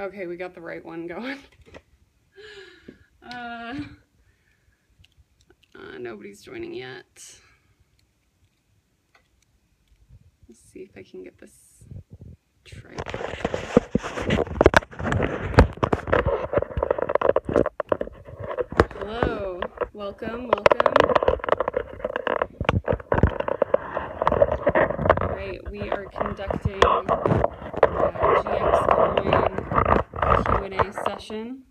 Okay, we got the right one going. Nobody's joining yet. Let's see if I can get this tripod. Hello, welcome. Right, we are conducting GxCoin Q&A session.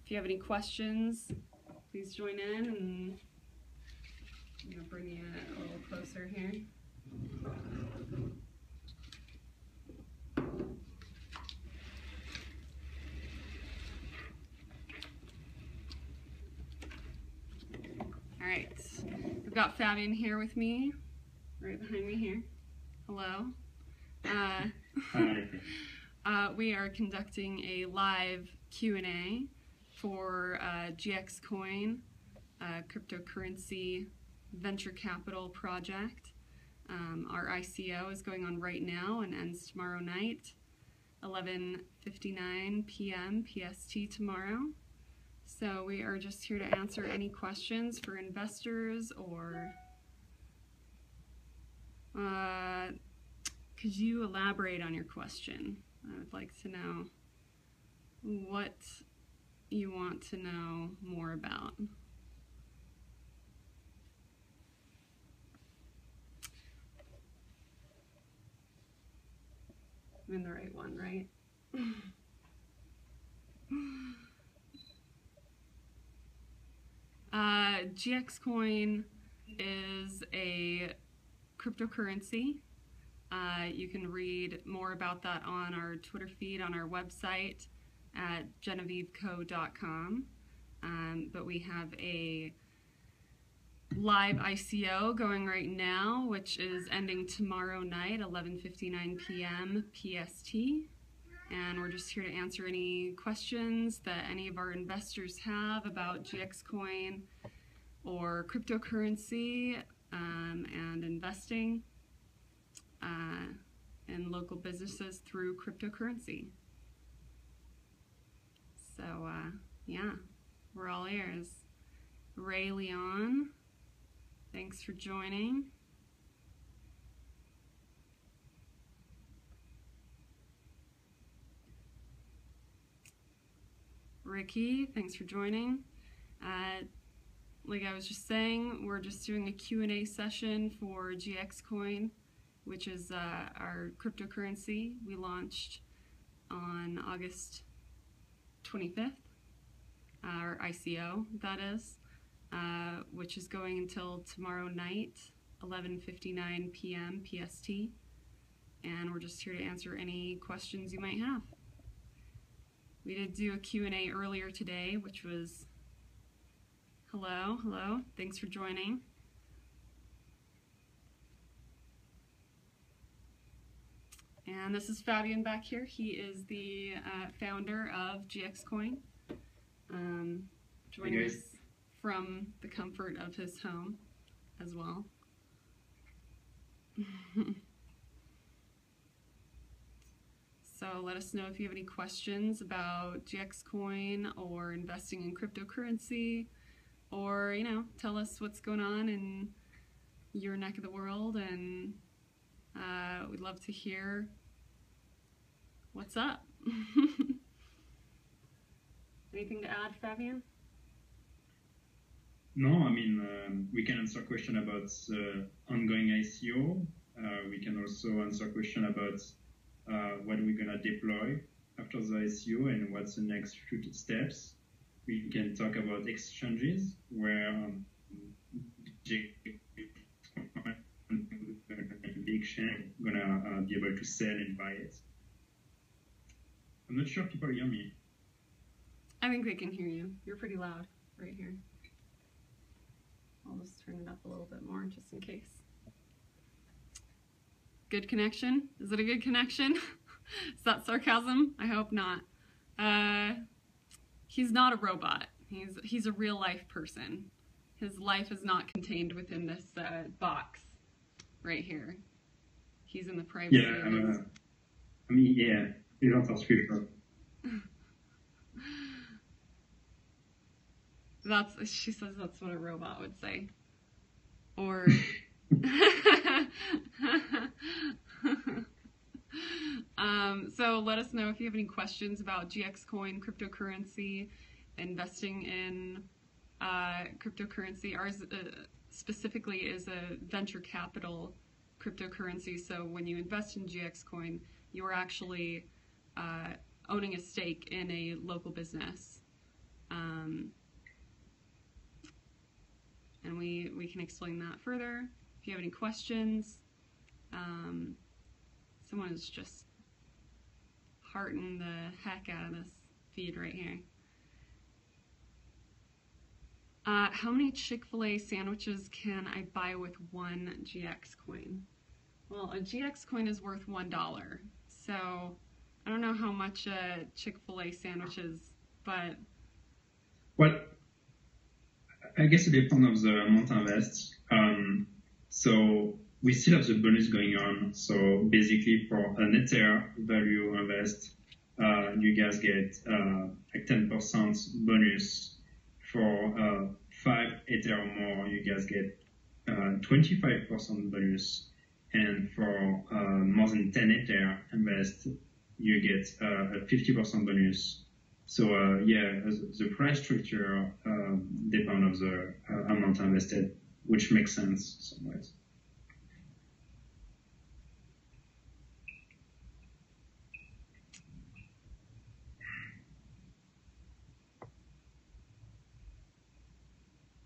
If you have any questions, please join in, and I'm going to bring you a little closer here. All right, we've got Fabian here with me, right behind me here. Hello. We are conducting a live Q&A for GxCoin, cryptocurrency venture capital project. Our ICO is going on right now and ends tomorrow night, 11:59 p.m. PST tomorrow. So we are just here to answer any questions for investors, or could you elaborate on your question? I would like to know what you want to know more about. I'm in the right one, right? GxCoin is a cryptocurrency. You can read more about that on our Twitter feed, on our website at GxCoin.com. But we have a live ICO going right now, which is ending tomorrow night, 11:59 p.m. PST. And we're just here to answer any questions that any of our investors have about GxCoin or cryptocurrency and investing in local businesses through cryptocurrency. So yeah, we're all ears. Ray Leon, thanks for joining. Ricky, thanks for joining. Like I was just saying, we're just doing a Q&A session for GxCoin, which is our cryptocurrency we launched on August 25th, our ICO, that is, which is going until tomorrow night, 11:59 p.m. PST, and we're just here to answer any questions you might have. We did do a Q&A earlier today, which was, hello, thanks for joining. And this is Fabian back here. He is the founder of GxCoin, joining us from the comfort of his home as well. So let us know if you have any questions about GxCoin or investing in cryptocurrency, or, you know, tell us what's going on in your neck of the world, and we'd love to hear what's up. Anything to add, Fabian? No, I mean, we can answer question about ongoing ICO. We can also answer question about what we're gonna deploy after the ICO and what's the next few steps. We can talk about exchanges where the exchange gonna be able to sell and buy it. I'm not sure people hear me. I think they can hear you. You're pretty loud right here. I'll just turn it up a little bit more just in case. Good connection? Is it a good connection? Is that sarcasm? I hope not. He's not a robot. He's a real life person. His life is not contained within this box right here. He's in the privacy. Yeah, I mean, yeah, he's not artificial. She says that's what a robot would say. Or so let us know if you have any questions about GxCoin cryptocurrency, investing in cryptocurrency. Ours specifically is a venture capital cryptocurrency. So when you invest in GxCoin, you are actually owning a stake in a local business. And we can explain that further. If you have any questions, someone is just hearting the heck out of this feed right here. How many Chick-fil-A sandwiches can I buy with one GxCoin? Well, a GxCoin is worth $1, so I don't know how much a Chick-fil-A sandwich is, but... Well, I guess it depends on the amount invested. So we still have the bonus going on. So basically for an Ether value invest, you guys get like 10% bonus. For 5 Ether or more, you guys get 25% bonus. And for more than 10 Ether invest, you get a 50% bonus. So yeah, the price structure depends on the amount invested, which makes sense in some ways.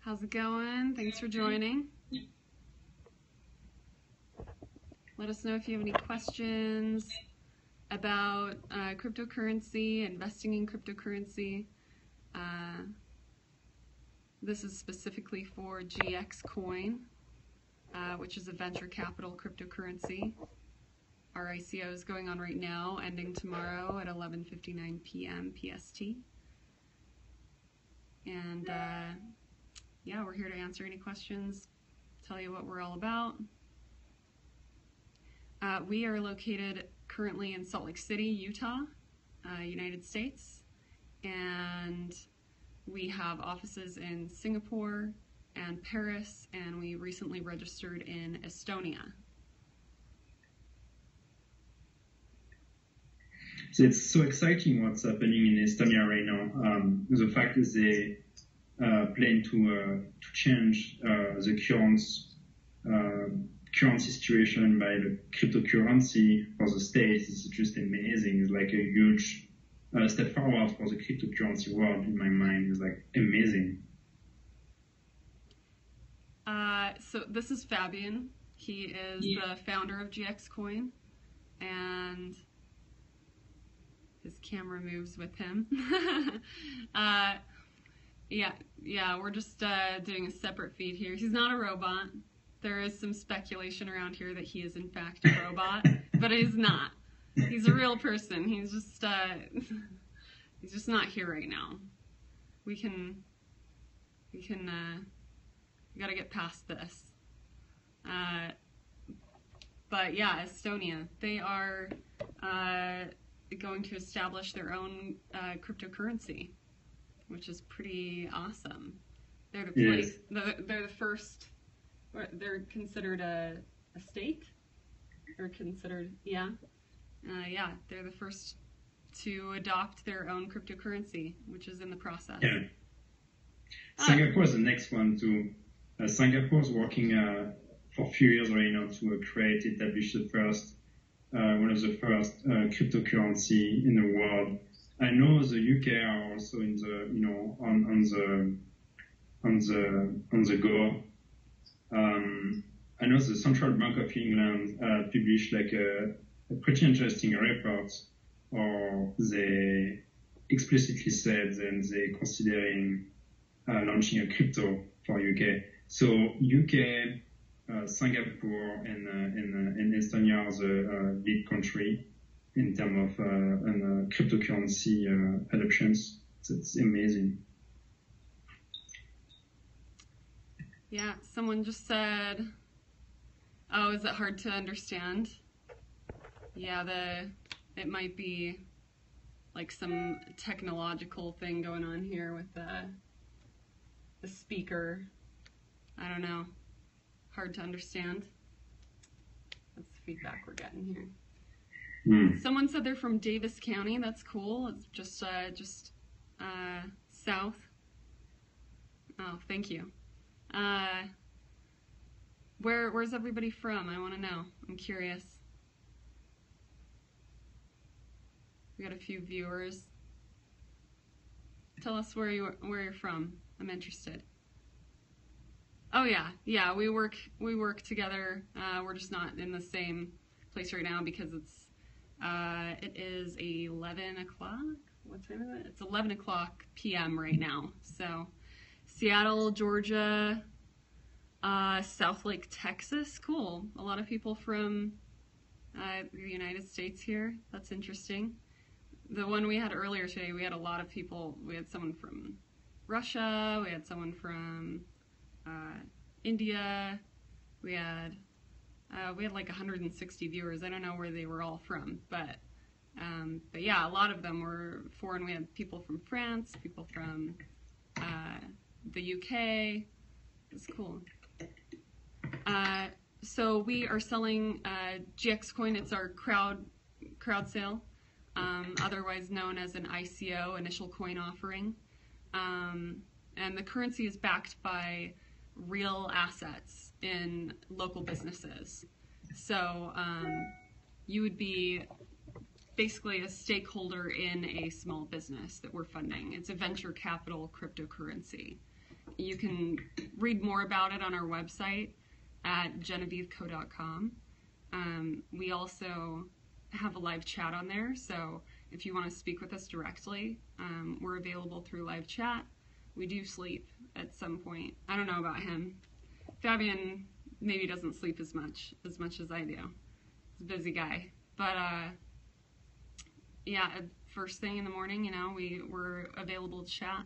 How's it going? Thanks for joining. Let us know if you have any questions about cryptocurrency, investing in cryptocurrency. This is specifically for GxCoin, which is a venture capital cryptocurrency. Our ICO is going on right now, ending tomorrow at 11:59 p.m. PST. And yeah, we're here to answer any questions, tell you what we're all about. We are located currently in Salt Lake City, Utah, United States, and we have offices in Singapore and Paris, and we recently registered in Estonia. So it's so exciting what's happening in Estonia right now. The fact is they plan to change the current situation by the cryptocurrency for the states is just amazing. It's like a huge step forward for the cryptocurrency world in my mind. It's like amazing. So this is Fabian. He is the founder of GxCoin, and his camera moves with him. Yeah, we're just doing a separate feed here. He's not a robot. There is some speculation around here that he is in fact a robot, but he's not. He's a real person. He's just not here right now. We gotta get past this. But yeah, Estonia, they are going to establish their own cryptocurrency, which is pretty awesome. They're the place. Yes. They're the first. They're considered a state, or considered yeah. They're the first to adopt their own cryptocurrency, which is in the process. Yeah. Singapore is the next one too. Singapore is working for a few years right now to establish the first, one of the first cryptocurrency in the world. I know the UK are also in the, on the go. I know the Central Bank of England published like a pretty interesting report, or they explicitly said that they're considering launching a crypto for UK. So UK, Singapore, and Estonia are the lead country in terms of cryptocurrency adoptions. So it's amazing. Yeah, someone just said, oh, is it hard to understand? Yeah, it might be like some technological thing going on here with the speaker. I don't know. Hard to understand. That's the feedback we're getting here. Someone said they're from Davis County. That's cool. It's just south. Oh, thank you. Where's everybody from? I want to know. I'm curious. We got a few viewers. Tell us where you're from. I'm interested. Oh yeah. We work together. We're just not in the same place right now because it is 11 o'clock. What time is it? It's 11 o'clock p.m. right now. So, Seattle, Georgia, Southlake, Texas. Cool. A lot of people from the United States here. That's interesting. The one we had earlier today, we had a lot of people. We had someone from Russia. We had someone from India. We had like 160 viewers. I don't know where they were all from, but yeah, a lot of them were foreign. We had people from France, people from the UK. It's cool. So we are selling GxCoin. It's our crowd sale, otherwise known as an ICO, initial coin offering. And the currency is backed by real assets in local businesses. So you would be basically a stakeholder in a small business that we're funding. It's a venture capital cryptocurrency. You can read more about it on our website at GxCoin. We also have a live chat on there, so if you want to speak with us directly, we're available through live chat. We do sleep at some point. I don't know about him. Fabian maybe doesn't sleep as much as I do. He's a busy guy. But yeah, first thing in the morning, you know, we're available to chat.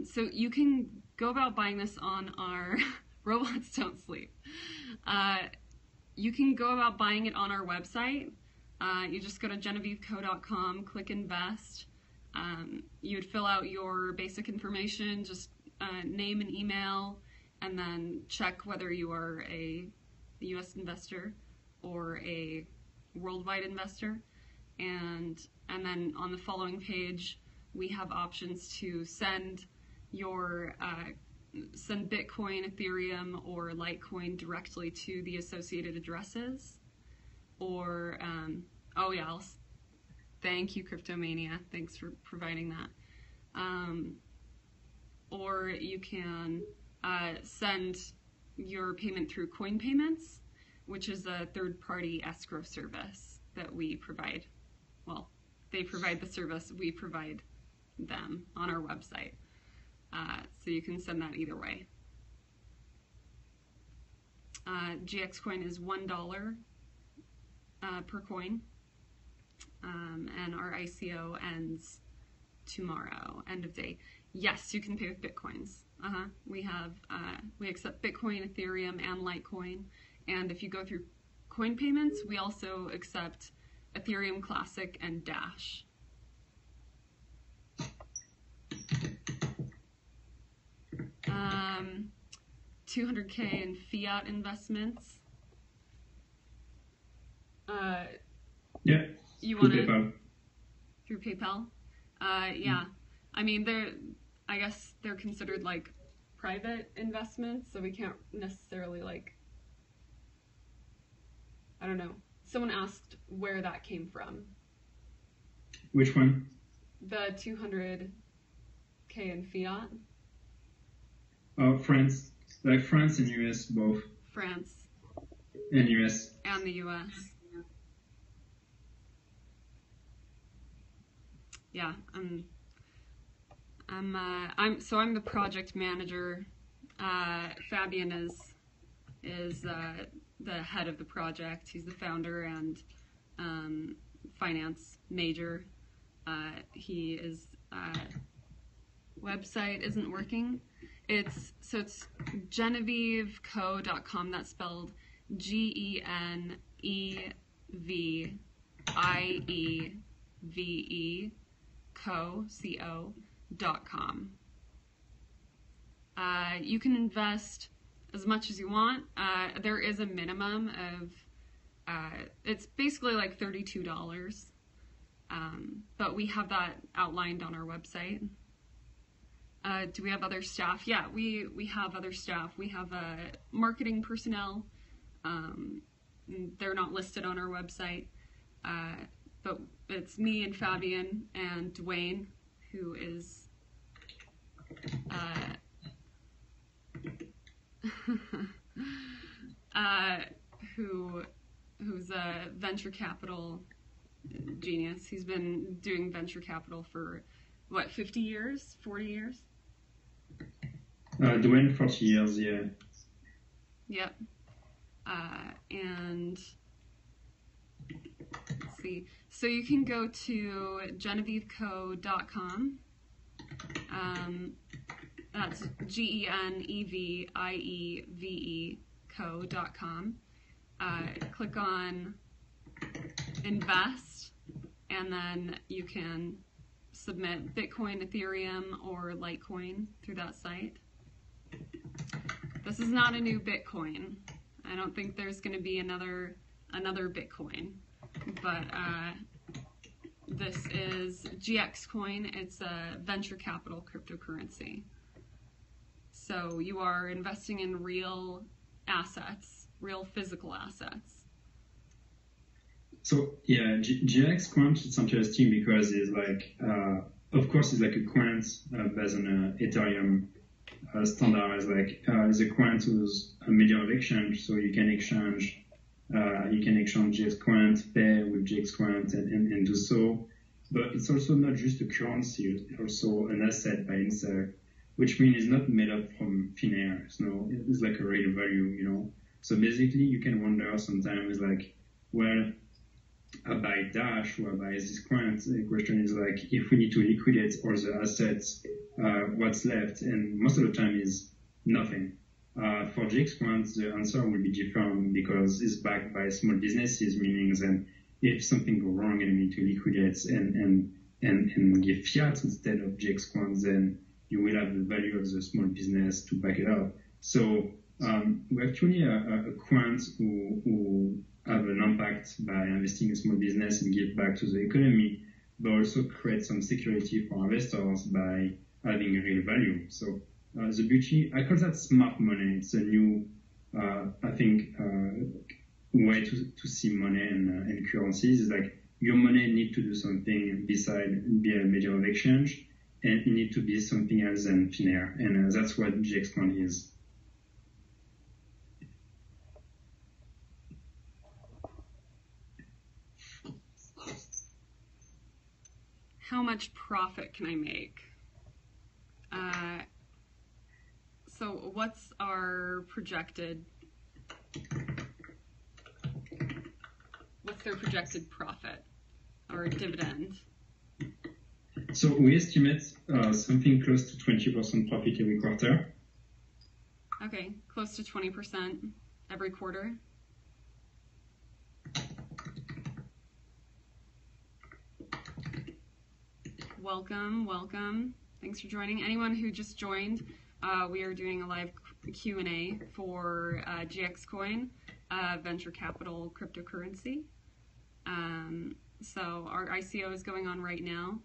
So you can go about buying this on our robots don't sleep. You can go about buying it on our website. You just go to GxCoin, click invest. You would fill out your basic information, just name and email, and then check whether you are a U.S. investor or a worldwide investor. And then on the following page, we have options to send Bitcoin, Ethereum, or Litecoin directly to the associated addresses. Or, oh yeah, thank you, Cryptomania. Thanks for providing that. Or you can send your payment through Coin Payments, which is a third-party escrow service that we provide. Well, they provide the service, we provide them on our website. So you can send that either way. GxCoin is $1 per coin, and our ICO ends tomorrow, end of day. Yes, you can pay with Bitcoins. We accept Bitcoin, Ethereum, and Litecoin, and if you go through Coin Payments, we also accept Ethereum Classic and Dash. $200K in fiat investments. Yeah. You want to PayPal. Through PayPal? Yeah. I mean, I guess they're considered like private investments, so we can't necessarily like. I don't know. Someone asked where that came from. Which one? The $200K in fiat. Oh, France. Like France and US both. France. And US. And the US. Yeah, I'm the project manager. Fabian is the head of the project. He's the founder and finance major. He is website isn't working. It's GenevieveCo.com. That's spelled Genevieve.co.com. You can invest as much as you want. There is a minimum of, it's basically like $32. But we have that outlined on our website. Do we have other staff? Yeah, we have other staff. We have marketing personnel. They're not listed on our website. But it's me and Fabian and Dwayne, who is who's a venture capital genius. He's been doing venture capital for, what, 50 years? 40 years? Dwayne, 40 years, yeah. Yep. And let's see. So you can go to GenevieveCo.com. That's GenevieveCo.com. Click on invest, and then you can submit Bitcoin, Ethereum, or Litecoin through that site. This is not a new Bitcoin. I don't think there's going to be another Bitcoin, but this is GxCoin. It's a venture capital cryptocurrency. So you are investing in real assets, real physical assets. So yeah, GxCoin is interesting because it's like, of course, it's like a quant based on Ethereum standard. It's like it's a quant with a medium of exchange, so you can exchange GxCoin, pay with GxCoin, and do so. But it's also not just a currency; it's also an asset by itself, which means it's not made up from thin air. So it's like a real value, you know. So basically, you can wonder sometimes, like, well, I buy Dash or I buy this quant. The question is like, if we need to liquidate all the assets, what's left? And most of the time is nothing. For GxCoin, the answer will be different because it's backed by small businesses, meaning that if something goes wrong and we need to liquidate and give fiat instead of GxCoin, then you will have the value of the small business to back it up. So we're actually a quant who have an impact by investing in small business and give back to the economy, but also create some security for investors by having a real value. So the beauty, I call that smart money. It's a new, I think, way to see money and currencies. Is like your money need to do something beside be a medium of exchange, and it need to be something else than thin air. And that's what GxCoin is. How much profit can I make? So what's our projected, what's their projected profit or dividend? So we estimate something close to 20% profit every quarter. Okay, close to 20% every quarter. Welcome. Thanks for joining. Anyone who just joined, we are doing a live Q&A for GxCoin, venture capital cryptocurrency. So our ICO is going on right now.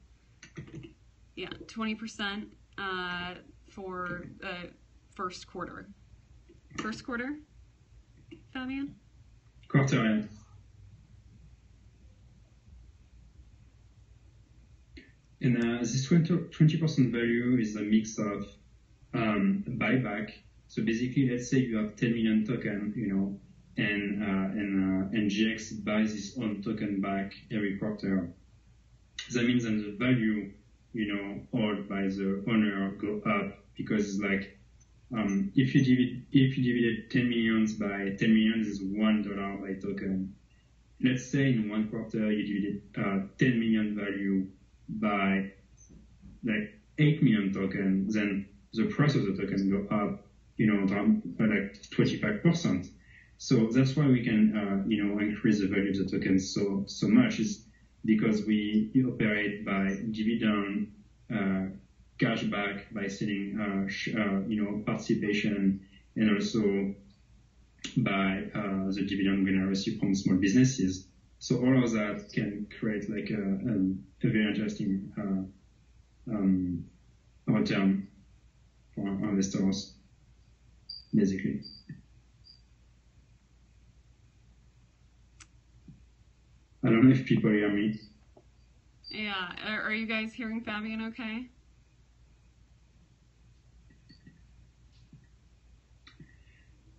Yeah, 20% for the first quarter. First quarter, Fabian? Quarter end. And this 20% value is a mix of buyback. So basically, let's say you have 10 million token, you know, and GX buys its own token back every quarter. That means that the value, you know, held by the owner go up because it's like if you divide 10 millions by 10 millions is $1 by token. Let's say in one quarter you divided 10 million value by like 8 million tokens, then the price of the token go up, you know, by like 25%. So that's why we can, you know, increase the value of the token so much is because we operate by dividend cash back by selling, participation, and also by the dividend we're gonna receive from small businesses. So all of that can create like a very interesting return for investors, basically. I don't know if people hear me. Yeah, are you guys hearing Fabian okay?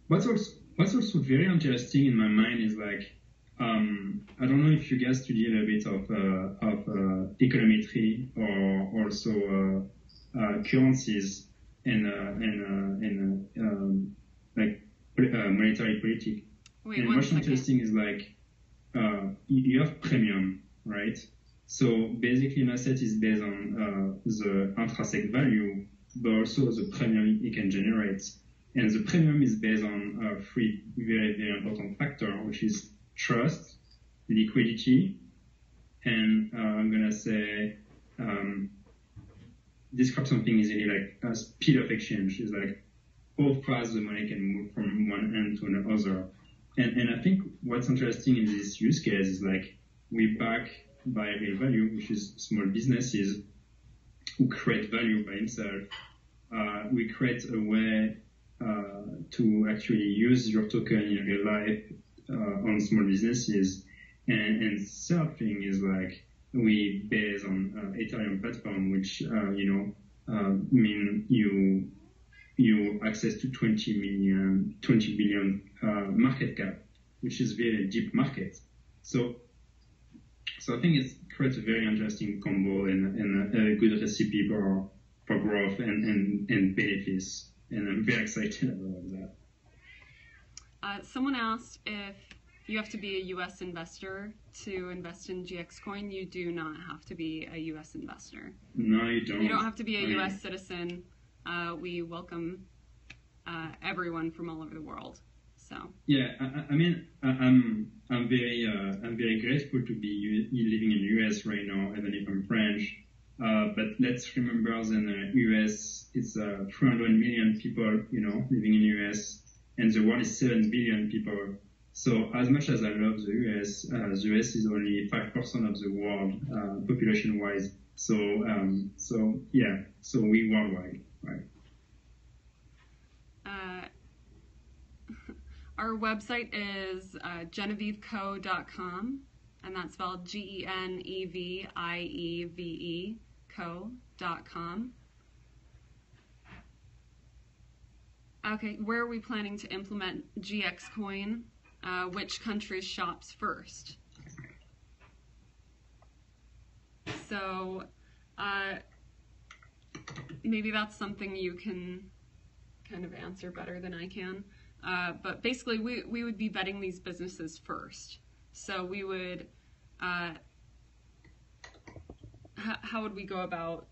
What's also very interesting in my mind is like, I don't know if you guys study a little bit of econometry or also currencies and monetary politics. Wait, and one what's second. interesting is like you have premium, right? So basically, an asset is based on the intrinsic value, but also the premium it can generate. And the premium is based on three very, very important factors, which is trust, liquidity, and I'm going to say, describe something easily like a speed of exchange. Is like how fast the money can move from one end to another. And I think what's interesting in this use case is like we back by real value, which is small businesses who create value by themselves. We create a way to actually use your token in real life on small businesses. And third thing is like we base on Ethereum platform, which mean you access to 20 billion market cap, which is very deep market. So I think it creates a very interesting combo and a good recipe for growth and benefits. And I'm very excited about that. Someone asked if you have to be a U.S. investor to invest in GxCoin. You do not have to be a U.S. investor. No, you don't. You don't have to be a U.S. citizen. We welcome everyone from all over the world. So yeah, I mean, I'm very grateful to be living in the U.S. right now, even if I'm French. But let's remember that in the US, it's 300 million people, living in the US, and the world is 7 billion people. So as much as I love the US is only 5% of the world, population-wise. So we worldwide, right? Our website is GenevieveCo.com, and that's spelled GenevieveCo.com. Okay, where are we planning to implement GxCoin? Which country shops first? So maybe that's something you can kind of answer better than I can. But basically, we would be vetting these businesses first. So we would, how would we go about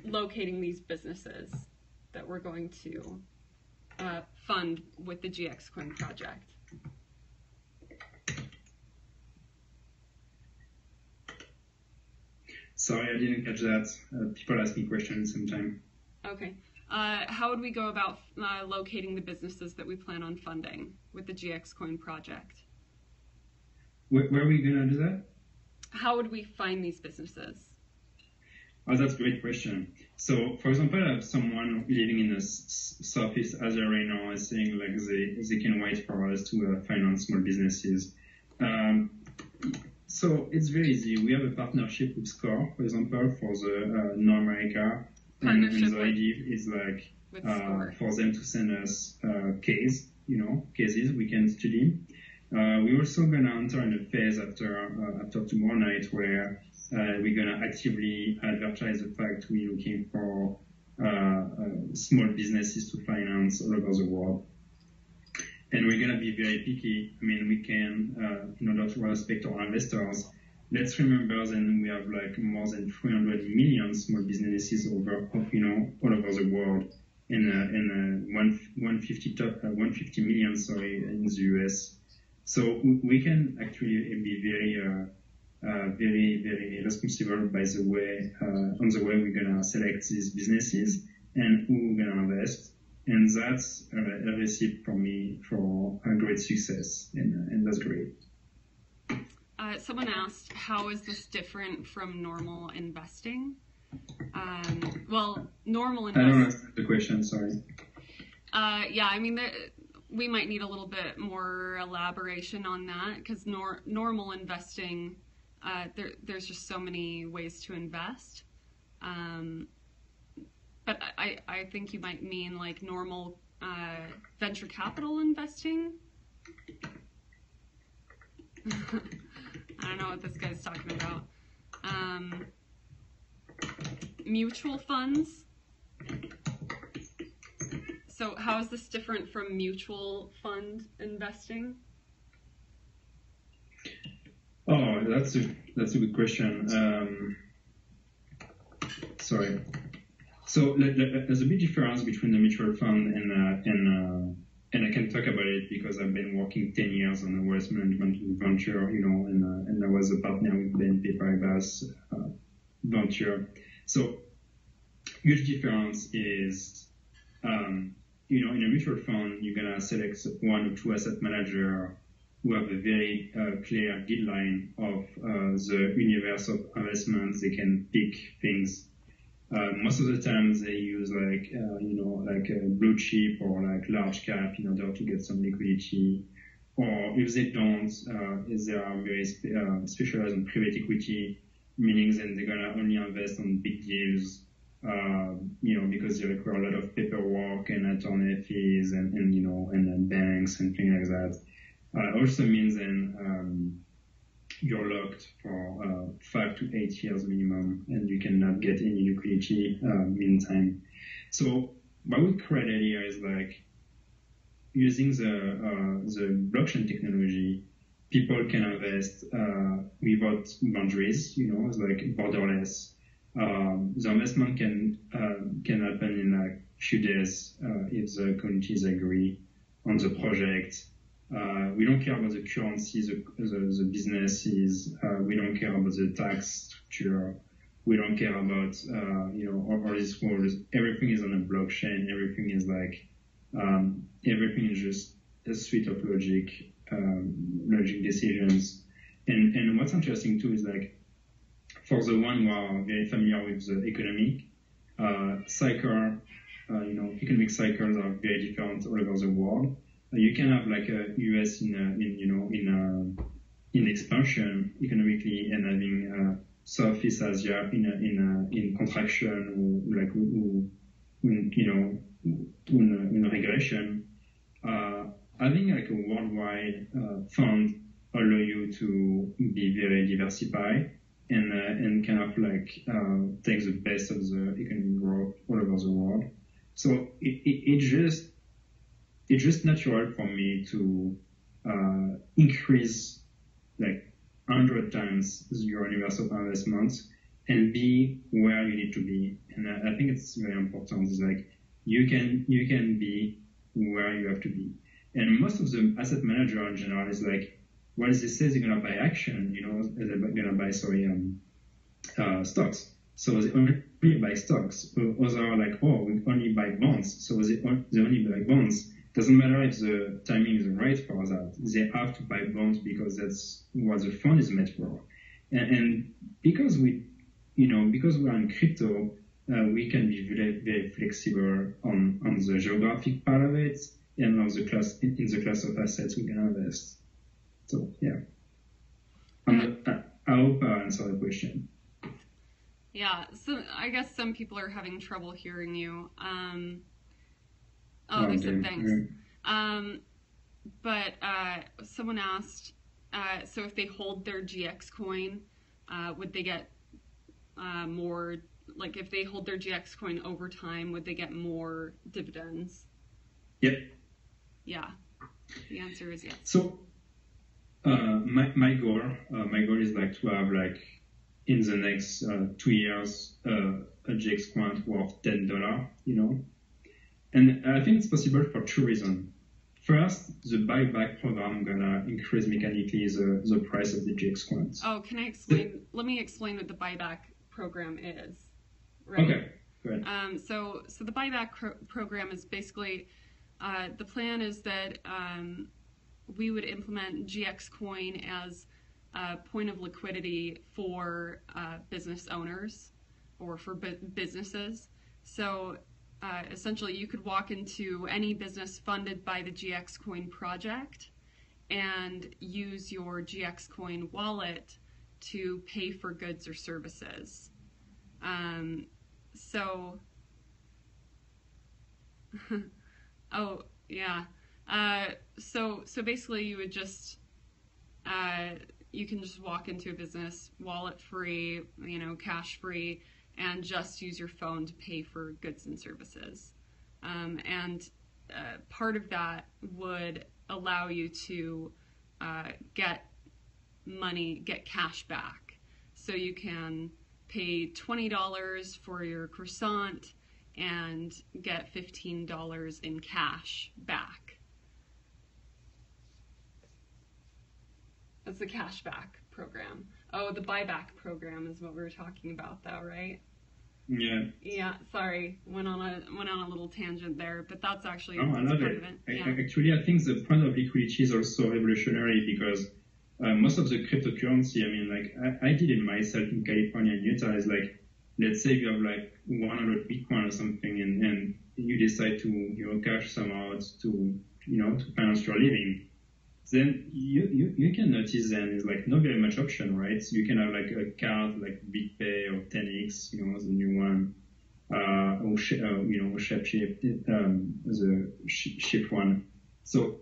locating these businesses that we're going to fund with the GxCoin project? Sorry, I didn't catch that. People ask me questions sometimes. Okay. How would we go about locating the businesses that we plan on funding with the GxCoin project? Where are we going to do that? How would we find these businesses? Oh, that's a great question. So, for example, I have someone living in the Southeast Asia right now is saying like they can wait for us to finance small businesses. So it's very easy. We have a partnership with Score, for example, for the North America. And the idea is like for them to send us cases we can study. We're also going to enter in a phase after tomorrow night where we're going to actively advertise the fact we're looking for small businesses to finance all over the world. And we're going to be very picky. I mean, we can, in order to respect our investors, let's remember that we have like more than 300 million small businesses all over the world, and 150 million, in the US. So we can actually be very very, very responsible by the way, on the way we're gonna select these businesses and who we're gonna invest. And that's a recipe for me for a great success, and that's great. Someone asked, how is this different from normal investing? Well, normal investing... I don't understand the question, sorry. Yeah, I mean, we might need a little bit more elaboration on that, because normal investing, there's just so many ways to invest. But I think you might mean like normal venture capital investing. I don't know what this guy's talking about. Mutual funds. So how is this different from mutual fund investing? Oh, that's a good question. Sorry. So there's a big difference between the mutual fund and I can talk about it because I've been working 10 years on a wealth management venture, and I was a partner with BNP Paribas venture. So huge difference is, in a mutual fund, you're gonna select one or two asset manager who have a very clear guideline of the universe of investments. They can pick things. Most of the time they use like a blue chip or like large cap in order to get some liquidity. Or if they don't, they are very specialized in private equity, meaning that they're gonna only invest on big deals, because they require a lot of paperwork and attorney fees and then banks and things like that. Also means then you're locked for 5 to 8 years minimum, and you cannot get any liquidity meantime. So what we created here is like using the blockchain technology, people can invest without boundaries. It's like borderless. The investment can happen in like few days if the communities agree on the project. We don't care about the currency, the businesses. We don't care about the tax structure. We don't care about, all these rules. Everything is on a blockchain. Everything is like, everything is just a suite of logic decisions. And what's interesting too is like, for the one who are very familiar with the economic cycle, economic cycles are very different all over the world. You can have like a US in expansion economically and having Southeast Asia in contraction or like in regression. Having like a worldwide fund allow you to be very diversified and kind of like take the best of the economic growth all over the world. So it's just natural for me to increase like 100 times your universe of investments and be where you need to be. And I think it's very important. It's like you can be where you have to be. And most of the asset manager in general is like, well, they say they're gonna buy action, they're gonna buy stocks. So they only buy stocks. Others are like, oh, we only buy bonds. So they only buy bonds. Doesn't matter if the timing is right for that. They have to buy bonds because that's what the fund is made for. And because we are in crypto, we can be very, very flexible on the geographic part of it and on the class in the class of assets we can invest. So yeah, I hope I answered the question. Yeah, so I guess some people are having trouble hearing you. They said thanks. But someone asked, so if they hold their GxCoin, would they get more, like if they hold their GxCoin over time, would they get more dividends? Yep. Yeah, the answer is yes. So my goal is like to have like in the next 2 years a GxCoin worth $10, And I think it's possible for two reasons. first, the buyback program gonna increase mechanically the price of the GxCoin. Oh, can I explain? Let me explain what the buyback program is. Right? Okay, go ahead. So the buyback program is basically, the plan is that we would implement GxCoin as a point of liquidity for business owners or for businesses. So essentially, you could walk into any business funded by the GxCoin project and use your GxCoin wallet to pay for goods or services. So, oh yeah. So basically, you would just you can just walk into a business wallet free, cash free, and just use your phone to pay for goods and services. And part of that would allow you to get cash back. So you can pay $20 for your croissant and get $15 in cash back. That's the cashback program. Oh, the buyback program is what we were talking about, though, right? Yeah. Yeah. Sorry, went on a little tangent there, but that's actually I love part it. of it. Yeah. Actually, I think the point of liquidity is also revolutionary because most of the cryptocurrency, I did it myself in California and Utah. Is like, let's say you have like 100 Bitcoin or something, and you decide to cash some out to finance your living. Then you can notice then is like not very much option, right? So you can have like a card like BitPay or 10x, the new one, or ShapeShift, the ship one. So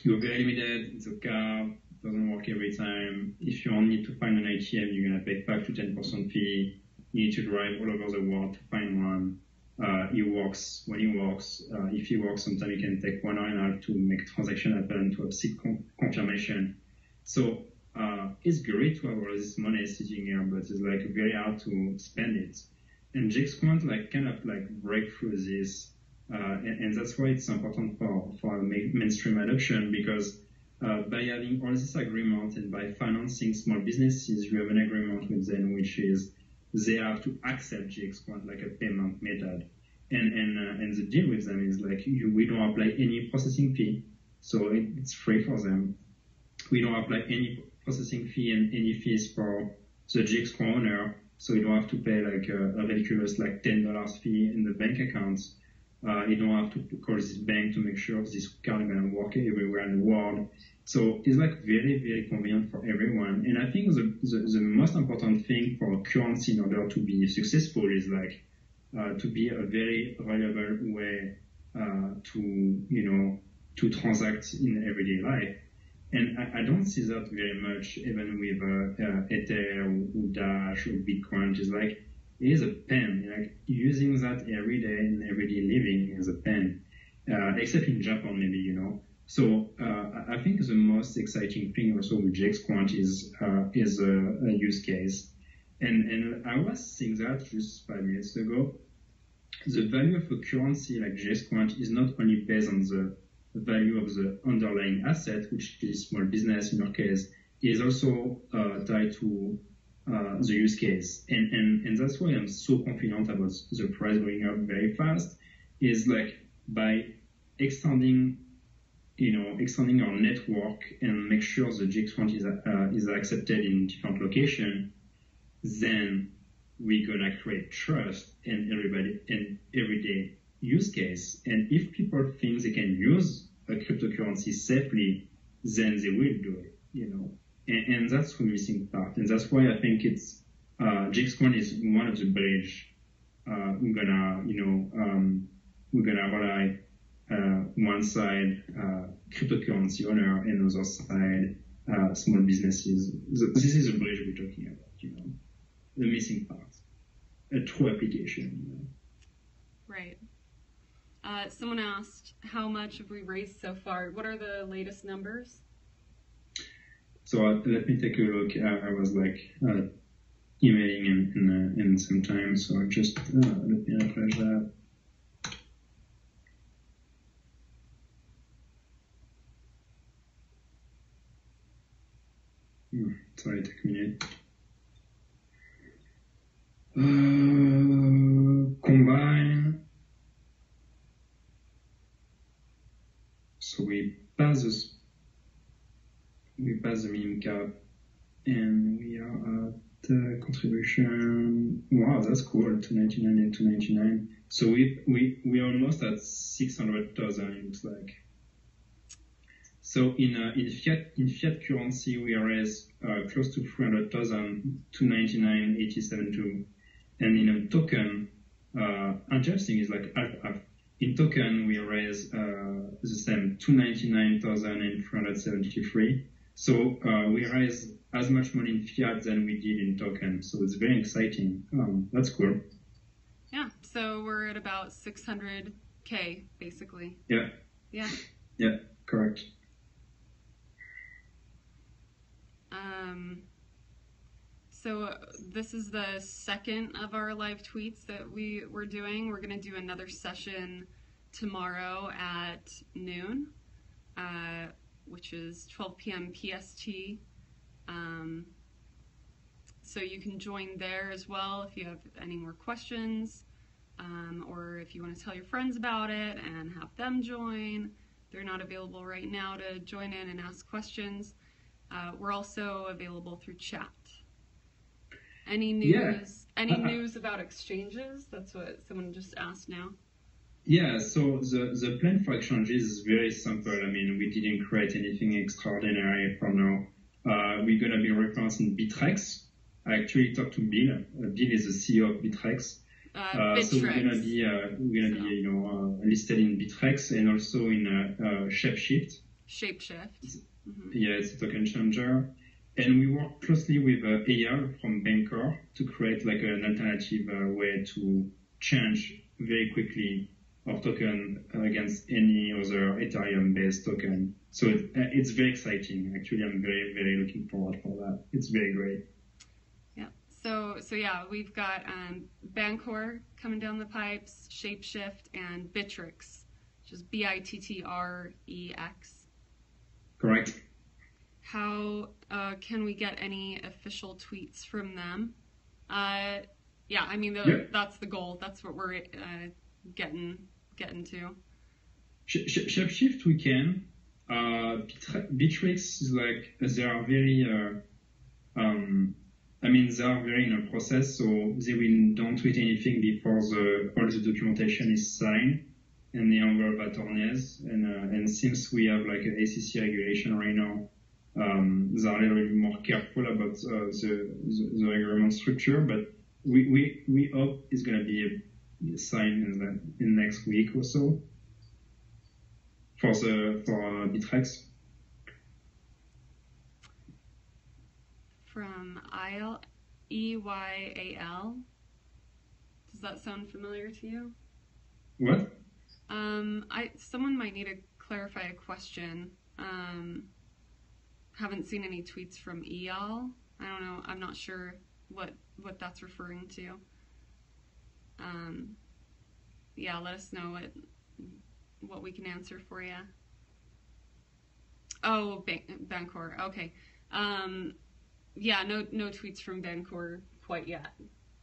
you're very limited. It's a card, doesn't work every time. If you only need to find an ATM, you're gonna pay 5 to 10% fee. You need to drive all over the world to find one. It works when it works. If it works, sometimes it can take 1 hour and a half to make a transaction happen, to have seed confirmation. So it's great to have all this money sitting here, but it's like very hard to spend it. And GxCoin kind of break through this, and that's why it's important for mainstream adoption, because by having all this agreement and by financing small businesses, you have an agreement with them, which is they have to accept GxCoin like a payment method. And the deal with them is like, we don't apply any processing fee, so it's free for them. We don't apply any processing fee and any fees for the GxCoin owner, so you don't have to pay like a ridiculous like $10 fee in the bank account. You don't have to call this bank to make sure this card is going to work everywhere in the world. So it's like very, very convenient for everyone. And I think the most important thing for a currency in order to be successful is like to be a very reliable way to transact in everyday life. And I don't see that very much even with Ether or Dash or Bitcoin. It's like, it is a pain. Like using that every day in everyday living is a pain, except in Japan maybe, So I think the most exciting thing also with GxCoin is a use case, and I was saying that just 5 minutes ago. The value of a currency like GxCoin is not only based on the value of the underlying asset, which is small business in our case, is also tied to the use case, and that's why I'm so confident about the price going up very fast. Is like by extending our network and make sure the GxCoin is accepted in different locations, then we're gonna create trust in everyday use case. And if people think they can use a cryptocurrency safely, then they will do it, And that's the missing part. And that's why I think it's GxCoin is one of the bridge. We're gonna rely one side cryptocurrency owner and other side small businesses. This is the bridge we're talking about, the missing part, a true application. Right. Someone asked, how much have we raised so far? What are the latest numbers? So let me take a look. I was emailing in some time, so just let me refresh that. Sorry, take a minute. Combine. So we pass the minimum cap, and we are at contribution. Wow, that's cool. 299 and 299. So we are almost at 600,000. It looks like. So in fiat currency, we raised close to 300,000, 299.87.2, and in a token, interesting is like in token we raised the same 299,373. So we raised as much money in fiat than we did in token. So it's very exciting. That's cool. Yeah. So we're at about 600K basically. Yeah. Yeah. Yeah. Correct. So this is the second of our live tweets that we're doing. We're going to do another session tomorrow at noon, which is 12 p.m. PST. So you can join there as well if you have any more questions, or if you want to tell your friends about it and have them join. They're not available right now to join in and ask questions. We're also available through chat. Any news? Yeah. Any news about exchanges? That's what someone just asked now. Yeah, so the plan for exchanges is very simple. I mean, we didn't create anything extraordinary for now. We're going to be referencing Bittrex. I actually talked to Bill. Bill is the CEO of Bittrex. So we're going to be listed in Bittrex and also in Shapeshift. Shapeshift. Mm-hmm. Yeah, it's a token changer. And we work closely with Eyal from Bancor to create like an alternative way to change very quickly our token against any other Ethereum-based token. So it's very exciting. Actually, I'm very, very looking forward for that. It's very great. Yeah. So yeah, we've got Bancor coming down the pipes, Shapeshift, and Bittrex, which is Bittrex. Correct. How can we get any official tweets from them? Yeah, I mean, that's the goal. That's what we're getting to. Shapeshift we can. Bittrex is like they are very. I mean, they are very in a process, so they don't tweet anything before all the documentation is signed and the envelope attorneys. And since we have like an ACC regulation right now. They are a little bit more careful about the agreement structure, but we hope it's going to be signed in next week or so for Bittrex. From EYAL. Does that sound familiar to you? What? Someone might need to clarify a question. Haven't seen any tweets from Eyal. I don't know. I'm not sure what that's referring to. Yeah, let us know what we can answer for you. Oh, Bancor. Okay. Yeah, no tweets from Bancor quite yet.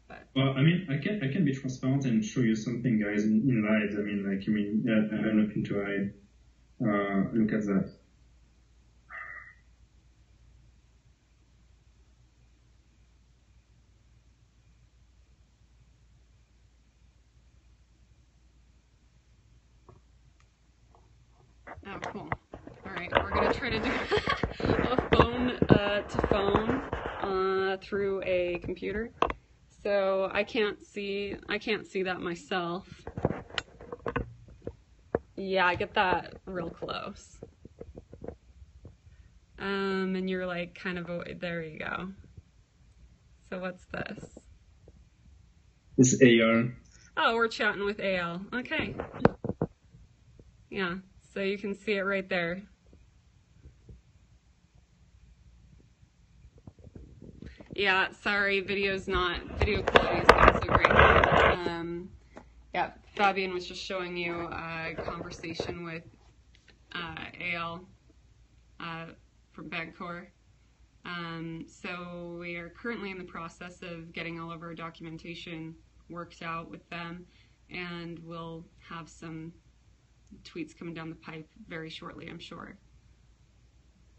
But well, I mean, I can be transparent and show you something, guys, in live. I mean, yeah, I have nothing to hide. Look at that. Oh, cool. All right, we're gonna try to do a phone to phone through a computer. So I can't see that myself. Yeah, I get that real close. And you're like kind of there you go. So what's this? It's Eyal. Oh, we're chatting with Eyal. Okay. Yeah. So you can see it right there. Yeah, sorry, video quality is not so great. Yeah, Fabian was just showing you a conversation with Eyal from Bancor. So we are currently in the process of getting all of our documentation worked out with them, and we'll have some tweets coming down the pipe very shortly, I'm sure.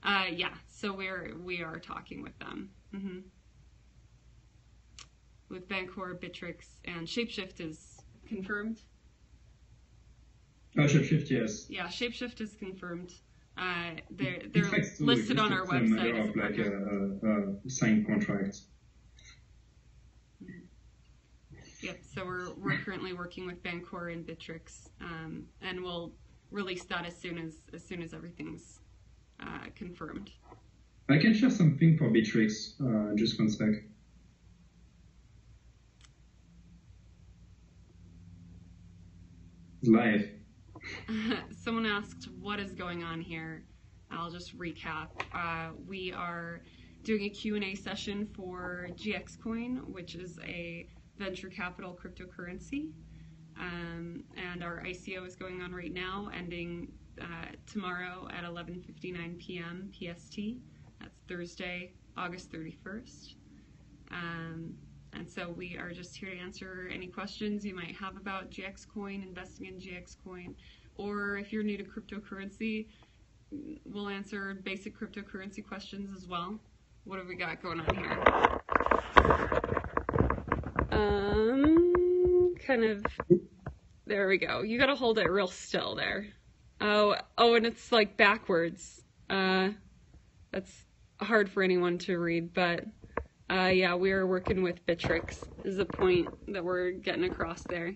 Yeah, so we are talking with them. With Bancor, Bittrex, and Shapeshift is confirmed. Shapeshift, yes. Yeah, Shapeshift is confirmed. They're listed on our website as a partner. Like a signed contract. Yep. So we're currently working with Bancor and Bittrex, and we'll release that as soon as everything's confirmed. I can share something for Bittrex. Just one sec. Live. Someone asked what is going on here. I'll just recap. We are doing a Q&A session for GxCoin, which is a venture capital cryptocurrency. And our ICO is going on right now, ending tomorrow at 11:59 p.m. PST. That's Thursday, August 31st. And so we are just here to answer any questions you might have about GxCoin, investing in GxCoin, or if you're new to cryptocurrency, we'll answer basic cryptocurrency questions as well. What have we got going on here? There we go. You gotta hold it real still there. Oh, and it's like backwards. That's hard for anyone to read, but yeah, we are working with Bittrex is the point that we're getting across there.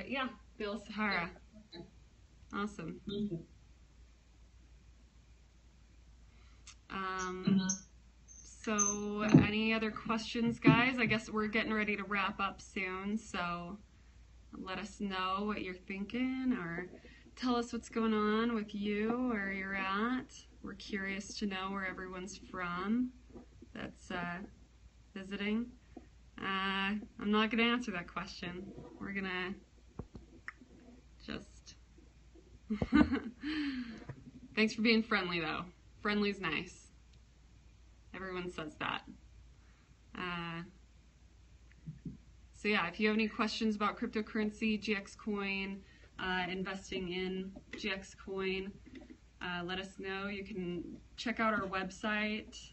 Yeah, Bill Sahara. Awesome. So any other questions, guys? I guess we're getting ready to wrap up soon, so let us know what you're thinking, or tell us what's going on with you, where you're at. We're curious to know where everyone's from that's visiting. I'm not going to answer that question. We're going to just... Thanks for being friendly, though. Friendly's nice. Everyone says that. So yeah, if you have any questions about cryptocurrency, GxCoin, investing in GxCoin, let us know. You can check out our website,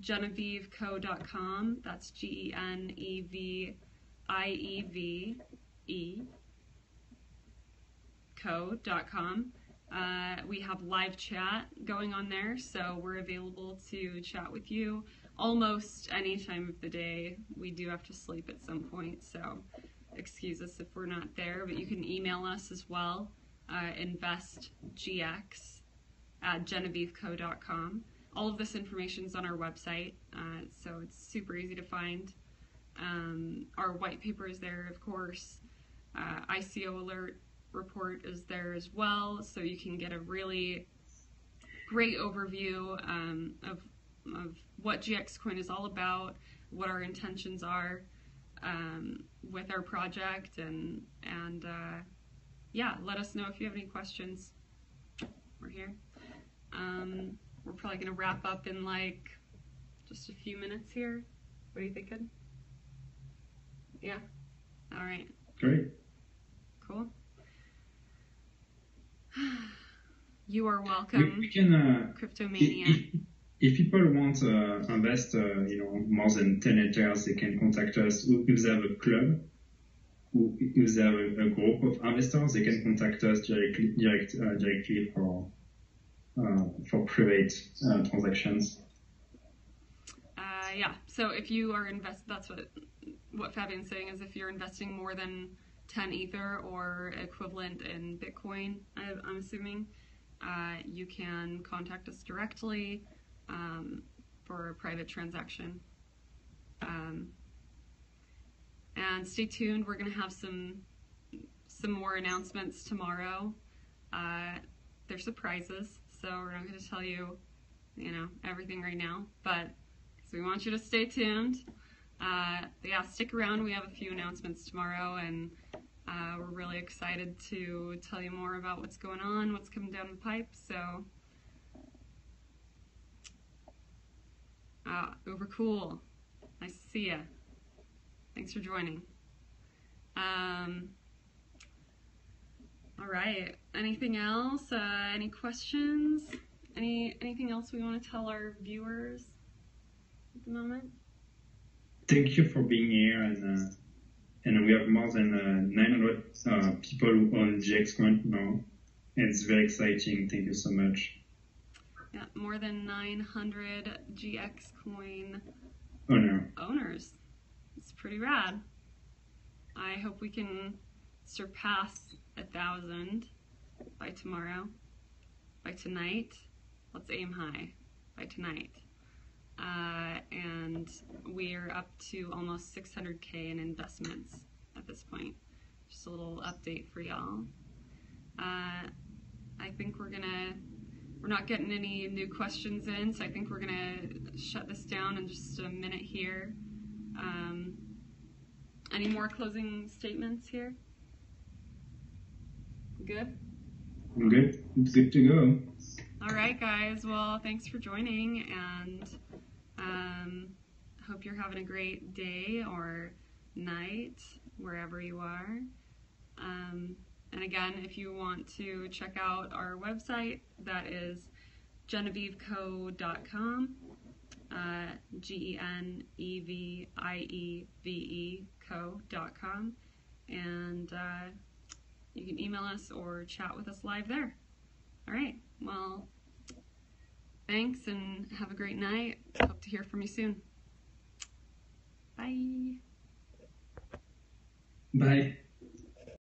GenevieveCo.com. That's GenevieveCo.com. We have live chat going on there, so we're available to chat with you almost any time of the day. We do have to sleep at some point, so excuse us if we're not there, but you can email us as well, investgx@GenevieveCo.com. All of this information is on our website, so it's super easy to find. Our white paper is there, of course. ICO alert report is there as well, so you can get a really great overview of what GxCoin is all about, what our intentions are with our project, and yeah, let us know if you have any questions. We're here. We're probably going to wrap up in like just a few minutes here. What are you thinking? Yeah? All right. Great. Cool. You are welcome. We can, Cryptomania. If people want to invest, more than 10 Ethers, they can contact us. If they have a club, or if they have a group of investors, they can contact us directly for private transactions. Yeah. So if you are that's what Fabian's saying is if you're investing more than 10 Ether or equivalent in Bitcoin, I'm assuming, you can contact us directly for a private transaction. And stay tuned. We're going to have some more announcements tomorrow. They're surprises, so we're not going to tell you, everything right now. But so we want you to stay tuned. Yeah, stick around. We have a few announcements tomorrow, and we're really excited to tell you more about what's going on, what's coming down the pipe. So, uber cool. Nice to see ya. Thanks for joining. All right. Anything else? Any questions? Anything else we want to tell our viewers at the moment? Thank you for being here, and we have more than 900 people who own GxCoin now. It's very exciting. Thank you so much. Yeah, more than 900 GxCoin owners. It's pretty rad. I hope we can surpass 1,000 by tomorrow, by tonight. Let's aim high by tonight. And we're up to almost 600K in investments at this point. Just a little update for y'all. I think we're not getting any new questions in, so I think we're gonna shut this down in just a minute here. Any more closing statements here? Good? I'm good. It's good to go. All right, guys. Well, thanks for joining, and hope you're having a great day or night wherever you are. And again, if you want to check out our website, that is GenevieveCo.com, GenevieveCo.com, and you can email us or chat with us live there. All right, well, thanks and have a great night. Hope to hear from you soon. Bye. Bye.